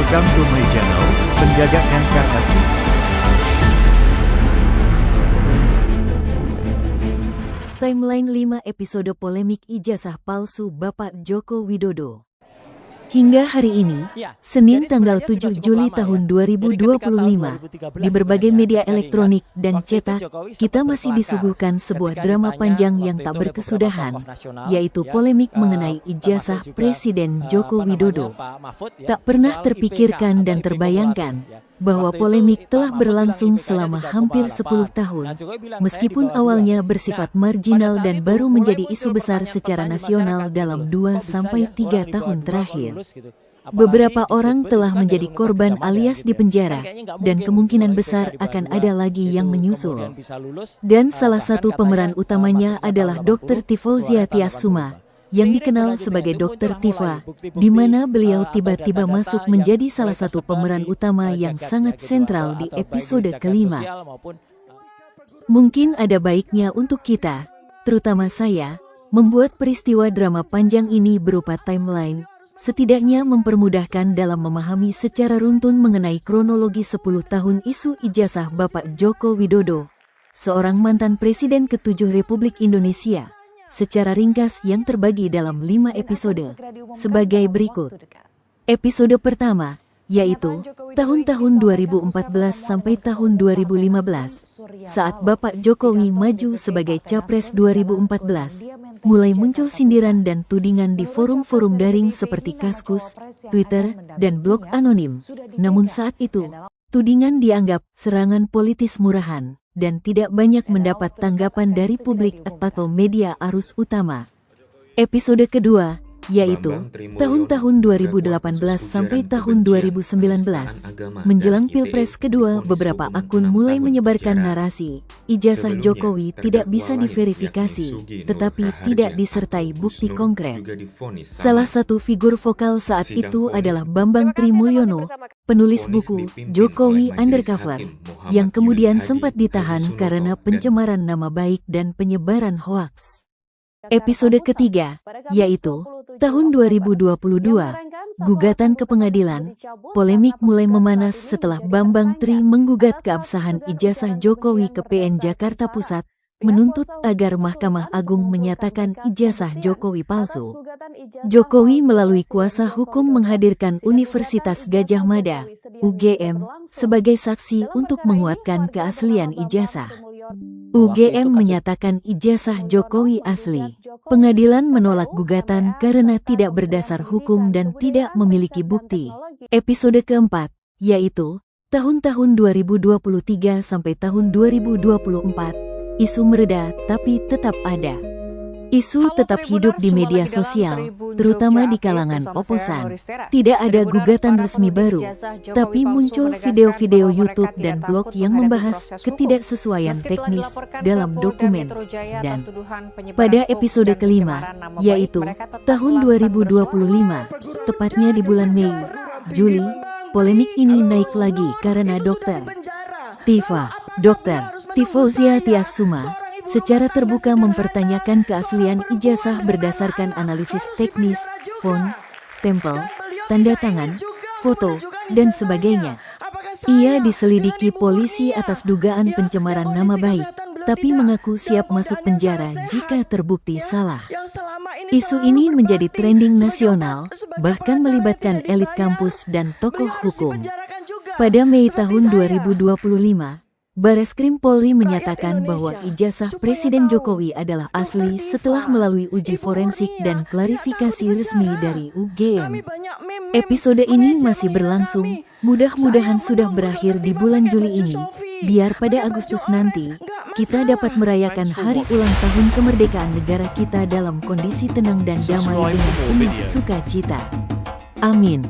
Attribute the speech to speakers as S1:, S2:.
S1: Welcome to my channel, Penjaga NKRI.
S2: Timeline 5 episode polemik ijazah palsu Bapak Joko Widodo. Hingga hari ini, Senin tanggal 7 Juli tahun 2025, di berbagai media elektronik dan cetak, kita masih disuguhkan sebuah drama panjang yang tak berkesudahan, yaitu polemik mengenai ijazah Presiden Joko Widodo. Tak pernah terpikirkan dan terbayangkan bahwa polemik telah berlangsung selama hampir 10 tahun, meskipun awalnya bersifat marginal dan baru menjadi isu besar secara nasional dalam 2-3 tahun terakhir. Beberapa orang telah menjadi korban alias dipenjara, dan kemungkinan besar akan ada lagi yang menyusul. Dan salah satu pemeran utamanya adalah Dr. Tifauzia Tiassouma, yang dikenal sebagai Dr. Tifa, di mana beliau tiba-tiba masuk menjadi salah satu pemeran utama yang sangat sentral di episode kelima. Mungkin ada baiknya untuk kita, terutama saya, membuat peristiwa drama panjang ini berupa timeline, setidaknya mempermudahkan dalam memahami secara runtun mengenai kronologi 10 tahun isu ijazah Bapak Joko Widodo, seorang mantan Presiden ke-7 Republik Indonesia, secara ringkas yang terbagi dalam 5 episode, sebagai berikut. Episode pertama, yaitu tahun-tahun 2014 sampai tahun 2015, saat Bapak Jokowi maju sebagai Capres 2014, mulai muncul sindiran dan tudingan di forum-forum daring seperti Kaskus, Twitter, dan blog anonim. Namun saat itu, tudingan dianggap serangan politis murahan, dan tidak banyak mendapat tanggapan dari publik atau media arus utama. Episode kedua, yaitu tahun-tahun 2018 sampai tahun 2019, menjelang Pilpres kedua, beberapa akun mulai menyebarkan narasi ijazah Jokowi tidak bisa diverifikasi, tetapi tidak disertai bukti konkret. Salah satu figur vokal saat itu adalah Bambang Trimulyono, penulis buku Jokowi Undercover, yang kemudian sempat ditahan karena pencemaran nama baik dan penyebaran hoaks. Episode ketiga, yaitu tahun 2022, gugatan ke pengadilan. Polemik mulai memanas setelah Bambang Tri menggugat keabsahan ijazah Jokowi ke PN Jakarta Pusat, menuntut agar Mahkamah Agung menyatakan ijazah Jokowi palsu. Jokowi melalui kuasa hukum menghadirkan Universitas Gadjah Mada, UGM, sebagai saksi untuk menguatkan keaslian ijazah. UGM menyatakan ijazah Jokowi asli. Pengadilan menolak gugatan karena tidak berdasar hukum dan tidak memiliki bukti. Episode keempat, yaitu tahun-tahun 2023 sampai tahun 2024, isu mereda tapi tetap ada. Isu tetap hidup di media sosial, terutama di kalangan oposan. Tidak ada gugatan resmi baru, tapi muncul video-video YouTube dan blog yang membahas ketidaksesuaian teknis dalam dokumen. Dan pada episode kelima, yaitu tahun 2025, tepatnya di bulan Mei, Juli, polemik ini naik lagi karena Dr. Tifauzia Tiassouma secara terbuka mempertanyakan keaslian ijazah berdasarkan analisis teknis, font, stempel, tanda tangan, foto, dan sebagainya. Ia diselidiki polisi atas dugaan pencemaran nama baik, tapi mengaku siap masuk penjara jika terbukti salah. Isu ini menjadi trending nasional, bahkan melibatkan elit kampus dan tokoh hukum. Pada Mei tahun 2025, Bareskrim Polri menyatakan bahwa ijazah Presiden Jokowi adalah asli setelah melalui uji forensik dan klarifikasi resmi dari UGM. Episode ini masih berlangsung, mudah-mudahan sudah berakhir di bulan Juli ini, biar pada Agustus nanti, kita dapat merayakan hari ulang tahun kemerdekaan negara kita dalam kondisi tenang dan damai dengan penuh sukacita. Amin.